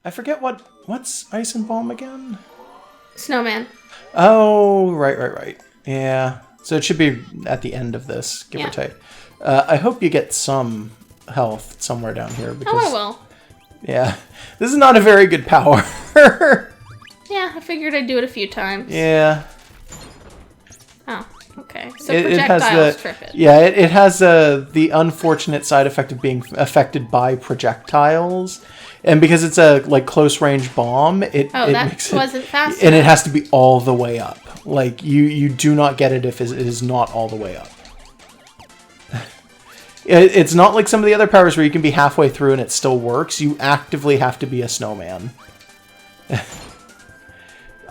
I forget what's Ice and Bomb again? Snowman. Oh, right. Yeah. So it should be at the end of this, give or take. I hope you get some health somewhere down here. Because, I will. Yeah. This is not a very good power. Yeah, I figured I'd do it a few times. Yeah. Oh, okay. So projectiles trip it. Yeah, it has the unfortunate side effect of being affected by projectiles. And because it's a close range bomb, it wasn't fast and enough. it has to be all the way up. Like you do not get it if it is not all the way up. It's not like some of the other powers where you can be halfway through and it still works. You actively have to be a snowman.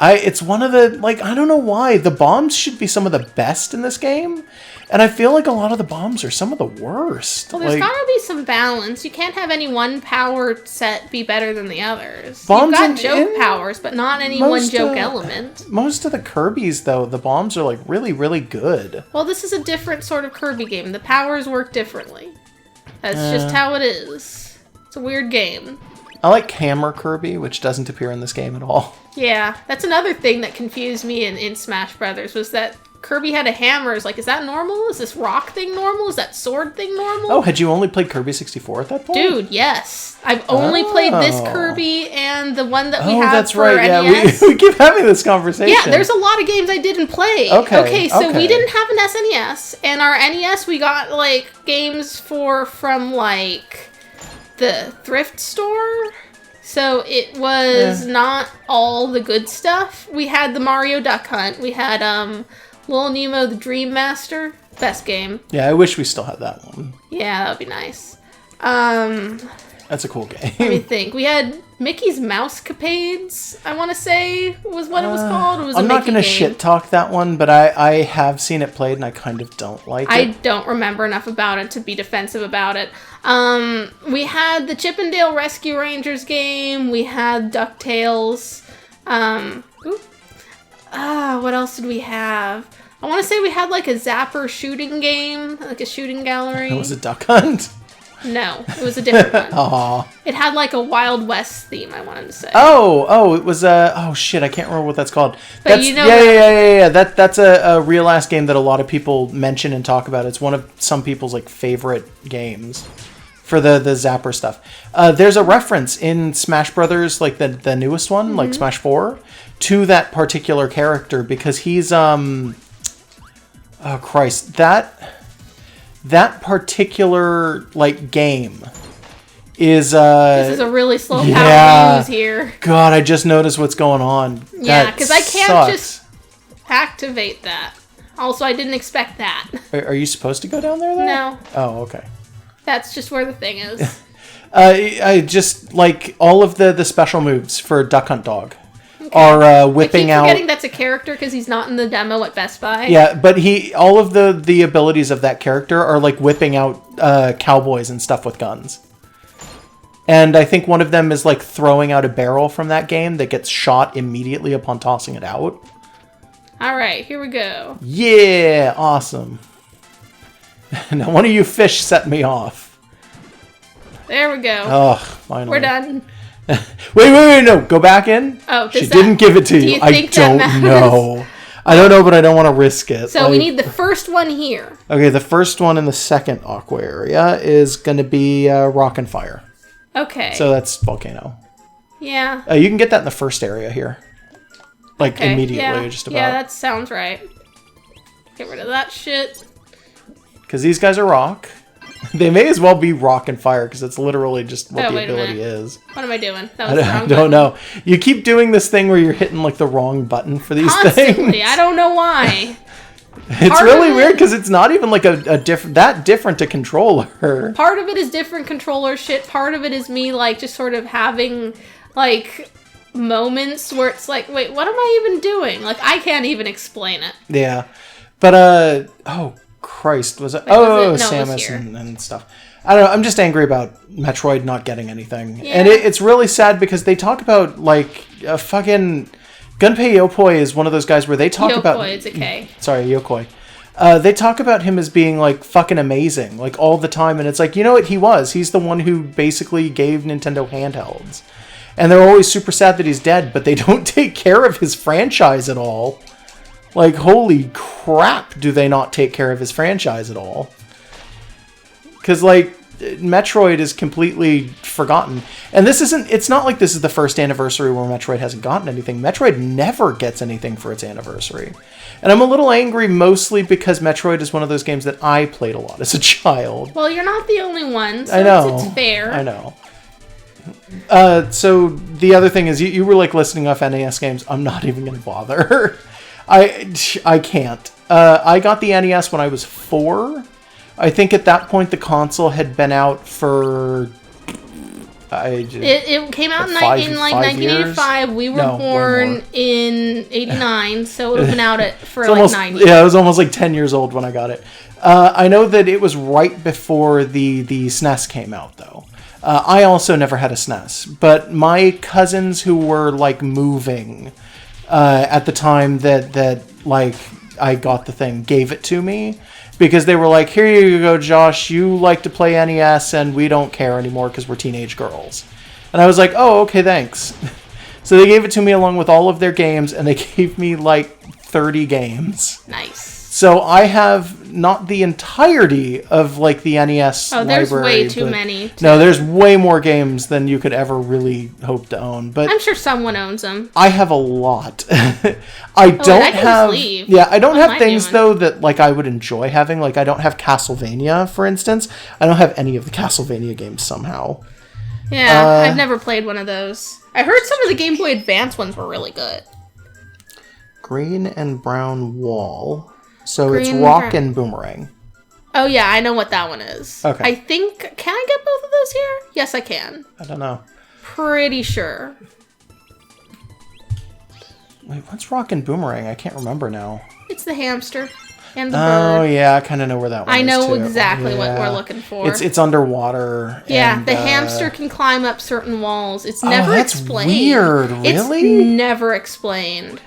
It's one of the, I don't know why. The bombs should be some of the best in this game. And I feel like a lot of the bombs are some of the worst. Well, there's gotta be some balance. You can't have any one power set be better than the others. Bombs You've got joke powers, but not any one joke element. Most of the Kirbys, though, the bombs are, really, really good. Well, this is a different sort of Kirby game. The powers work differently. That's just how it is. It's a weird game. I like Hammer Kirby, which doesn't appear in this game at all. Yeah, that's another thing that confused me in Smash Brothers, was that Kirby had a hammer. Is is that normal? Is this rock thing normal? Is that sword thing normal? Oh, had you only played Kirby 64 at that point? Dude, yes. I've only played this Kirby and the one that we have that's for right. NES. Yeah, we keep having this conversation. Yeah, there's a lot of games I didn't play. Okay, so we didn't have an SNES, and our NES we got games from the thrift store. So it was not all the good stuff. We had the Mario Duck Hunt. We had Little Nemo the Dream Master. Best game. Yeah, I wish we still had that one. Yeah, that would be nice. That's a cool game. Let me think. We had Mickey's Mousecapades, I want to say was what it was called. It was I'm not going to shit talk that one, but I have seen it played and I kind of don't like it. I don't remember enough about it to be defensive about it. We had the Chippendale Rescue Rangers game. We had DuckTales. What else did we have? I want to say we had a Zapper shooting game, a shooting gallery. It was a Duck Hunt? No, it was a different one. Aww. It had a Wild West theme, I wanted to say. Oh, it was oh shit, I can't remember what that's called. But that's, you know yeah. That's a real ass game that a lot of people mention and talk about. It's one of some people's favorite games for the Zapper stuff. There's a reference in Smash Brothers, the newest one, Smash 4, to that particular character because he's oh Christ, that particular game is this is a really slow power to use here. God, I just noticed what's going on. Yeah, because I can't just activate that. Also, I didn't expect that. Are you supposed to go down there though? No. Oh, okay. That's just where the thing is. I just all of the special moves for Duck Hunt Dog. Are whipping out. I keep forgetting that's a character because he's not in the demo at Best Buy. Yeah, but all of the abilities of that character are whipping out cowboys and stuff with guns. And I think one of them is throwing out a barrel from that game that gets shot immediately upon tossing it out. All right, here we go. Yeah, awesome. Now one of you fish set me off. There we go. Oh, finally. We're done. Wait, no. Go back in. Oh, she didn't give it to you. I don't know. I don't know, but I don't want to risk it. So we need the first one here. Okay, the first one in the second Aqua area is going to be Rock and Fire. Okay. So that's Volcano. Yeah. You can get that in the first area here. Immediately, just about. Yeah, that sounds right. Get rid of that shit. Because these guys are rock. They may as well be Rock and Fire because it's literally just what the ability is. What am I doing? That was I don't know. You keep doing this thing where you're hitting the wrong button for these Constantly. things. I don't know why. It's really weird because it's not even that different a controller. Part of it is different controller shit. Part of it is me just sort of having moments where it's wait, what am I even doing? I can't even explain it. Yeah, but oh Christ, was it? Samus and stuff. I don't know. I'm just angry about Metroid not getting anything, and it's really sad because they talk about fucking Gunpei Yokoi is one of those guys where they talk about. Yokoi, it's a K. Sorry, Yokoi. They talk about him as being fucking amazing, all the time, and it's you know what he was? He's the one who basically gave Nintendo handhelds. And they're always super sad that he's dead, but they don't take care of his franchise at all. Like, holy crap, do they not take care of his franchise at all? Because, like, Metroid is completely forgotten. And it's not like this is the first anniversary where Metroid hasn't gotten anything. Metroid never gets anything for its anniversary. And I'm a little angry mostly because Metroid is one of those games that I played a lot as a child. Well, you're not the only one, so I know. It's fair. I know. So the other thing is you were like listing off NES games. I'm not even going to bother. I can't. I got the NES when I was 4. I think at that point the console had been out for... It came out in 1985. Years? We were born in 89, so it would have been out for almost, 9 years. Yeah, I was almost like 10 years old when I got it. I know that it was right before the SNES came out, though. I also never had a SNES, but my cousins who were like moving at the time that like I got the thing gave it to me because they were like, here you go, Josh, you like to play NES and we don't care anymore because we're teenage girls. And I was like, oh, okay, thanks. So they gave it to me along with all of their games, and they gave me like 30 games. Nice. So I have not the entirety of like the NES library. There's way too many. No, there's way more games than you could ever really hope to own. But I'm sure someone owns them. I have a lot. I don't have things though that like I would enjoy having. Like I don't have Castlevania, for instance. I don't have any of the Castlevania games somehow. Yeah, I've never played one of those. I heard some of the Game Boy Advance ones were really good. Green and brown wall. So it's rock and boomerang. Oh, yeah, I know what that one is. Okay. I think... Can I get both of those here? Yes, I can. I don't know. Pretty sure. Wait, what's rock and boomerang? I can't remember now. It's the hamster and the bird. Oh, yeah, I kind of know where that one is, I know too. exactly what we're looking for. It's underwater. Yeah, and, the hamster can climb up certain walls. It's never that's explained. Weird, really? It's never explained.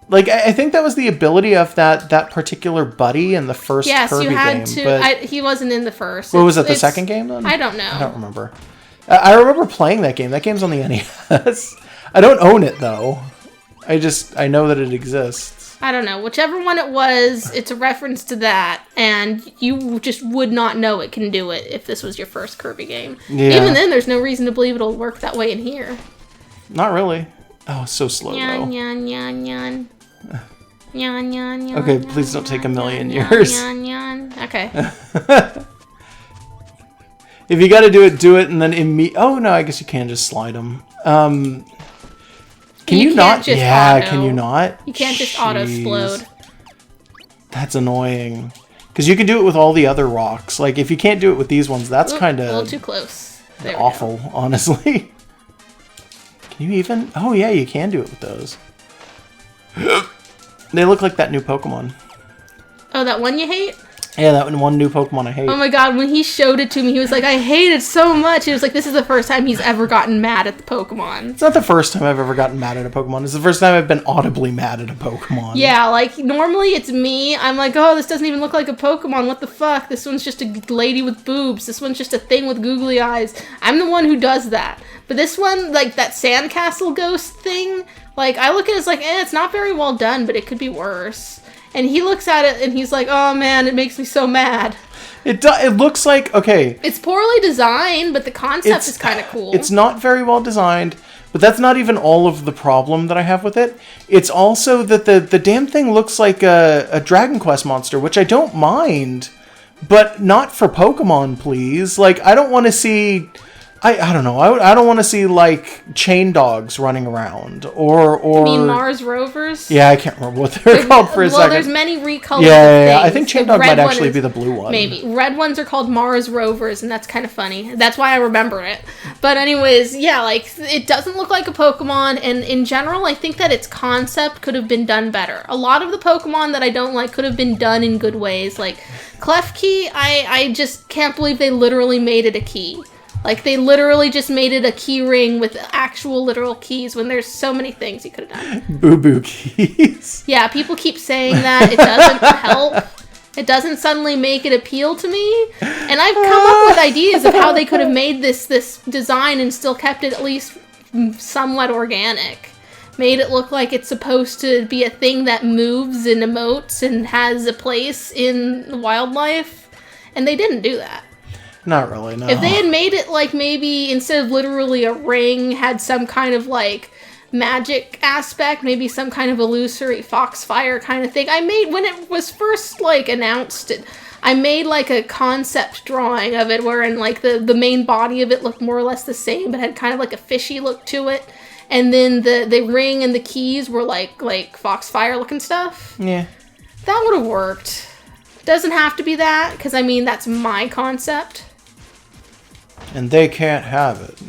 Like, I think that was the ability of that particular buddy in the first Kirby game. Yes, you had to... he wasn't in the first. What was it, the second game, then? I don't know. I don't remember. I remember playing that game. That game's on the NES. I don't own it, though. I know that it exists. I don't know. Whichever one it was, it's a reference to that, and you just would not know it can do it if this was your first Kirby game. Yeah. Even then, there's no reason to believe it'll work that way in here. Not really. Oh, so slow, though. Yan, yan, yan. Yan, yan, yan, okay, please don't take a million years. Yan, yan. Okay. If you gotta do it, and then oh, no, I guess you can just slide them. Can you not? Yeah, can you not? You can't just auto-explode. That's annoying. Because you can do it with all the other rocks. Like, if you can't do it with these ones, that's kind of... a little too close. Awful, honestly. Can you even... Oh, yeah, you can do it with those. They look like that new Pokemon. Oh, that one you hate? Yeah, that one new Pokemon I hate. Oh my god, when he showed it to me, he was like, I hate it so much. He was like, this is the first time he's ever gotten mad at the Pokemon. It's not the first time I've ever gotten mad at a Pokemon. It's the first time I've been audibly mad at a Pokemon. Yeah, like, normally it's me. I'm like, oh, this doesn't even look like a Pokemon. What the fuck? This one's just a lady with boobs. This one's just a thing with googly eyes. I'm the one who does that. But this one, like, that sandcastle ghost thing, like, I look at it as like, it's not very well done, but it could be worse. And he looks at it and he's like, oh man, it makes me so mad. It looks like, okay. It's poorly designed, but the concept is kind of cool. It's not very well designed, but that's not even all of the problem that I have with it. It's also that the damn thing looks like a Dragon Quest monster, which I don't mind, but not for Pokemon, please. Like, I don't want to see... I don't know. I don't want to see, like, chain dogs running around. Or You mean Mars Rovers? Yeah, I can't remember what they're called for a second. Well, there's many recolors Yeah. I think chain dog might actually be the blue one. Maybe. Red ones are called Mars Rovers, and that's kind of funny. That's why I remember it. But anyways, yeah, like, it doesn't look like a Pokemon, and in general, I think that its concept could have been done better. A lot of the Pokemon that I don't like could have been done in good ways. Like, Klefki, I just can't believe they literally made it a key. Like, they literally just made it a key ring with actual literal keys when there's so many things you could have done. Boo-boo keys. Yeah, people keep saying that. It doesn't help. It doesn't suddenly make it appeal to me. And I've come up with ideas of how they could have made this design and still kept it at least somewhat organic. Made it look like it's supposed to be a thing that moves and emotes and has a place in wildlife. And they didn't do that. Not really, no. If they had made it like maybe instead of literally a ring, had some kind of like magic aspect, maybe some kind of illusory foxfire kind of thing. I made, when it was first like announced, I made like a concept drawing of it wherein like the main body of it looked more or less the same, but had kind of like a fishy look to it. And then the ring and the keys were like foxfire looking stuff. Yeah. That would have worked. Doesn't have to be that, because I mean, that's my concept. And they can't have it.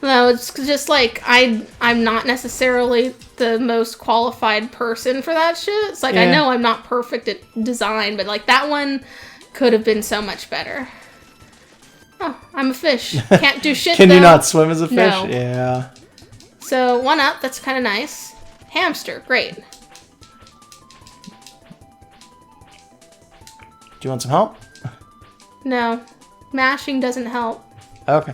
No, it's just like, I'm not necessarily the most qualified person for that shit. It's like, I know I'm not perfect at design, but like that one could have been so much better. Oh, I'm a fish. Can't do shit Can though. you not swim as a fish? No. Yeah. So, 1 up, that's kind of nice. Hamster, great. Do you want some help? No. Mashing doesn't help. Okay.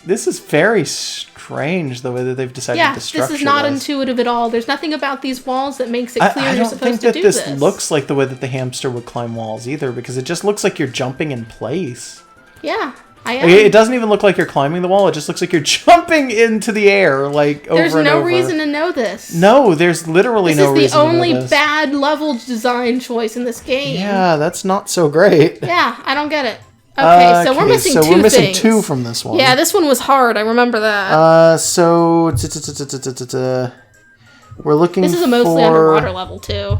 This is very strange, the way that they've decided to structure this. This is not intuitive at all. There's nothing about these walls that makes it clear you're supposed to do this. I don't think that this looks like the way that the hamster would climb walls either, because it just looks like you're jumping in place. Yeah, I am. It doesn't even look like you're climbing the wall. It just looks like you're jumping into the air, like, over and over. There's no reason to know this. No, there's literally no reason to know this. This is the only bad level design choice in this game. Yeah, that's not so great. Yeah, I don't get it. Okay, so we're missing two things. So we're missing 2 from this one. Yeah, this one was hard. I remember that. So we're looking for... This is a mostly underwater level, too.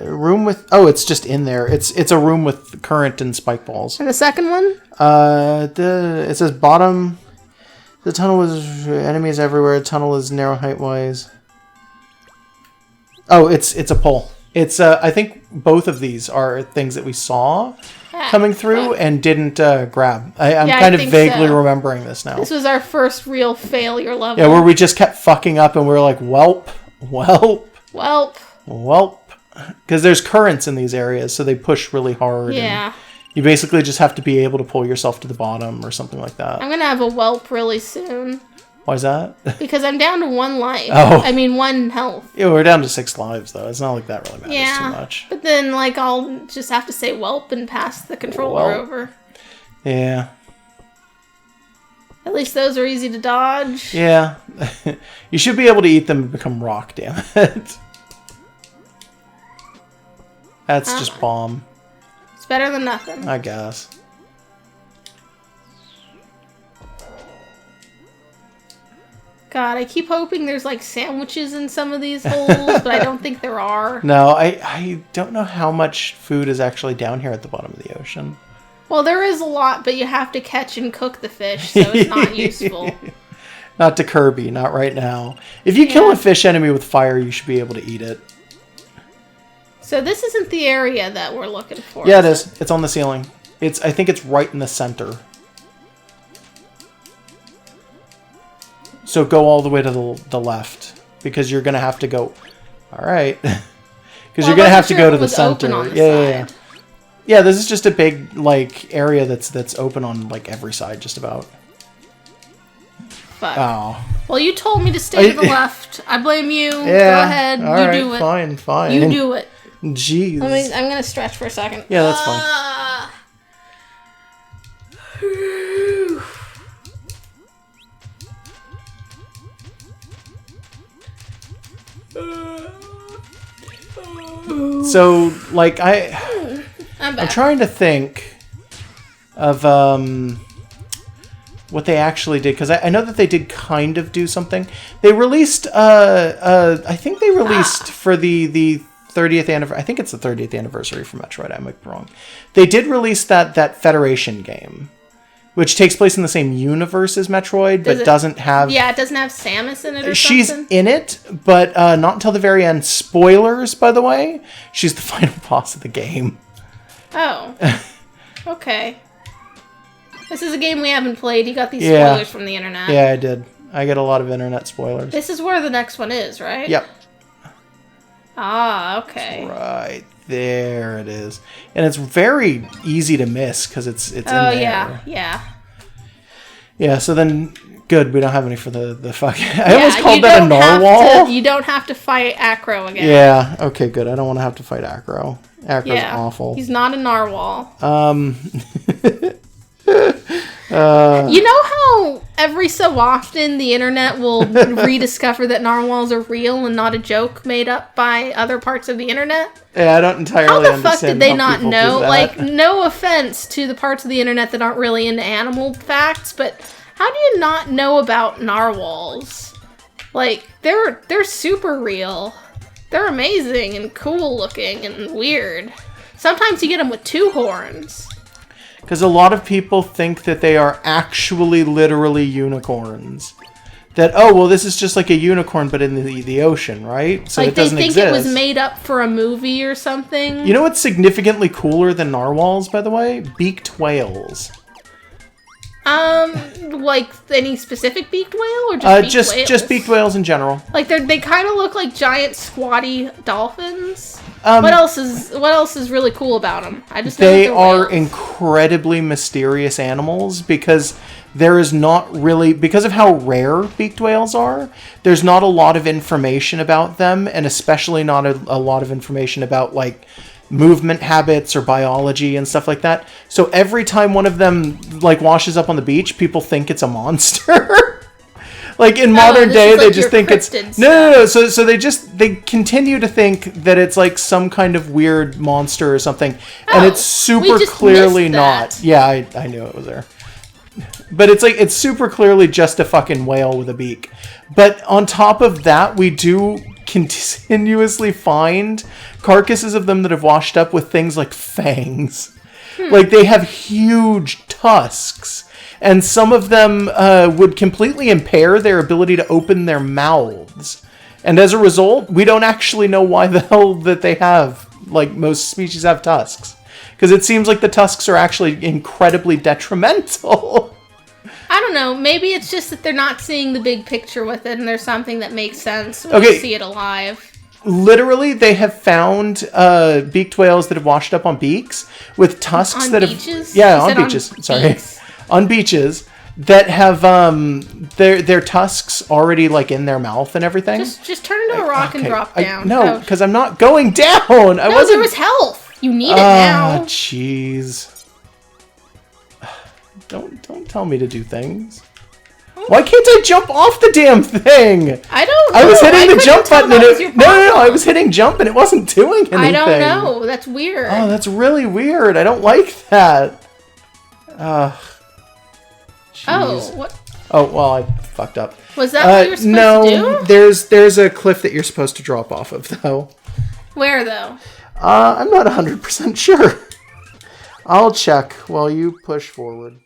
Room with... Oh, it's just in there. It's a room with current and spike balls. And the second one? It says bottom... The tunnel is... Enemies everywhere. Tunnel is narrow height-wise. Oh, it's a pole. It's, I think both of these are things that we saw coming through and didn't grab. I'm kind of vaguely remembering this now. This was our first real failure level. Yeah, where we just kept fucking up and we were like, welp. Because there's currents in these areas, so they push really hard. Yeah. You basically just have to be able to pull yourself to the bottom or something like that. I'm going to have a whelp really soon. Why is that? Because I'm down to 1 life. Oh. I mean, 1 health. Yeah, we're down to 6 lives, though. It's not like that really matters too much. But then, like, I'll just have to say whelp and pass the controller over. Yeah. At least those are easy to dodge. Yeah. You should be able to eat them and become rock, damn it. That's just bomb. It's better than nothing. I guess. God, I keep hoping there's like sandwiches in some of these holes, but I don't think there are. No, I don't know how much food is actually down here at the bottom of the ocean. Well, there is a lot, but you have to catch and cook the fish, so it's not useful. Not to Kirby, not right now. If you kill a fish enemy with fire, you should be able to eat it. So this isn't the area that we're looking for. Yeah, it is. It's on the ceiling. I think it's right in the center. So go all the way to the left, because you're going to have to go... Alright. Because you're going to have to go to the center. Yeah. Yeah, this is just a big, like, area that's open on, like, every side, just about. Fuck. Oh. Well, you told me to stay to the left. I blame you. Yeah. Go ahead. You do it. Fine. You do it. Jeez. I'm going to stretch for a second. Yeah, that's fine. So, like, I'm trying to think of what they actually did, because I know that they did kind of do something. They released, I think they released for the 30th anniversary. I think it's the 30th anniversary for Metroid. I might be wrong. They did release that Federation game, which takes place in the same universe as Metroid, but doesn't have... Yeah, it doesn't have Samus in it or She's something? in it, but not until the very end. Spoilers, by the way. She's the final boss of the game. Oh. Okay. This is a game we haven't played. You got these spoilers from the internet. Yeah, I did. I get a lot of internet spoilers. This is where the next one is, right? Yep. Ah, okay. Right there it is. And it's very easy to miss because it's in there. Yeah. Yeah, so then, good, we don't have any for the fucking... I almost called that a narwhal. You don't have to fight Acro again. Yeah, okay, good. I don't want to have to fight Acro. Acro's awful. He's not a narwhal. You know how every so often the internet will rediscover that narwhals are real and not a joke made up by other parts of the internet? Yeah, I don't entirely understand. How the fuck did they not know? Like, no offense to the parts of the internet that aren't really into animal facts, but how do you not know about narwhals? Like, they're super real. They're amazing and cool looking and weird. Sometimes you get them with 2 horns. Because a lot of people think that they are actually literally unicorns. That, oh, well, this is just like a unicorn, but in the ocean, right? So like, it doesn't exist. They think it was made up for a movie or something. You know what's significantly cooler than narwhals, by the way? Beaked whales. Like any specific beaked whale or just beaked whales? Just beaked whales in general. Like they kind of look like giant squatty dolphins. What else is really cool about them? I just know they are incredibly mysterious animals because there is not really, because of how rare beaked whales are, there's not a lot of information about them, and especially not a lot of information about like movement habits or biology and stuff like that. So every time one of them like washes up on the beach, people think it's a monster. Like in modern day, they just think it's no. So they continue to think that it's like some kind of weird monster or something, and it's super clearly not. Yeah, I knew it was there, but it's super clearly just a fucking whale with a beak. But on top of that, we do continuously find carcasses of them that have washed up with things like fangs. Like they have huge tusks. And some of them would completely impair their ability to open their mouths. And as a result, we don't actually know why the hell that they have, like most species have tusks. Because it seems like the tusks are actually incredibly detrimental. I don't know. Maybe it's just that they're not seeing the big picture with it and there's something that makes sense when you see it alive. Literally, they have found beaked whales that have washed up on beaks with tusks on beaches? On beaches. Sorry. Beaks? On beaches that have their tusks already like in their mouth and everything. Just turn into a rock and drop down. No, because I'm not going down. There was health. You need it now. Jeez. Don't tell me to do things. Why can't I jump off the damn thing? I don't know. I was hitting the jump button and no, I was hitting jump and it wasn't doing anything. I don't know. That's weird. Oh, that's really weird. I don't like that. Oh, what? Oh, well, I fucked up. Was that what you were supposed to do? There's a cliff that you're supposed to drop off of, though. Where, though? I'm not 100% sure. I'll check while you push forward.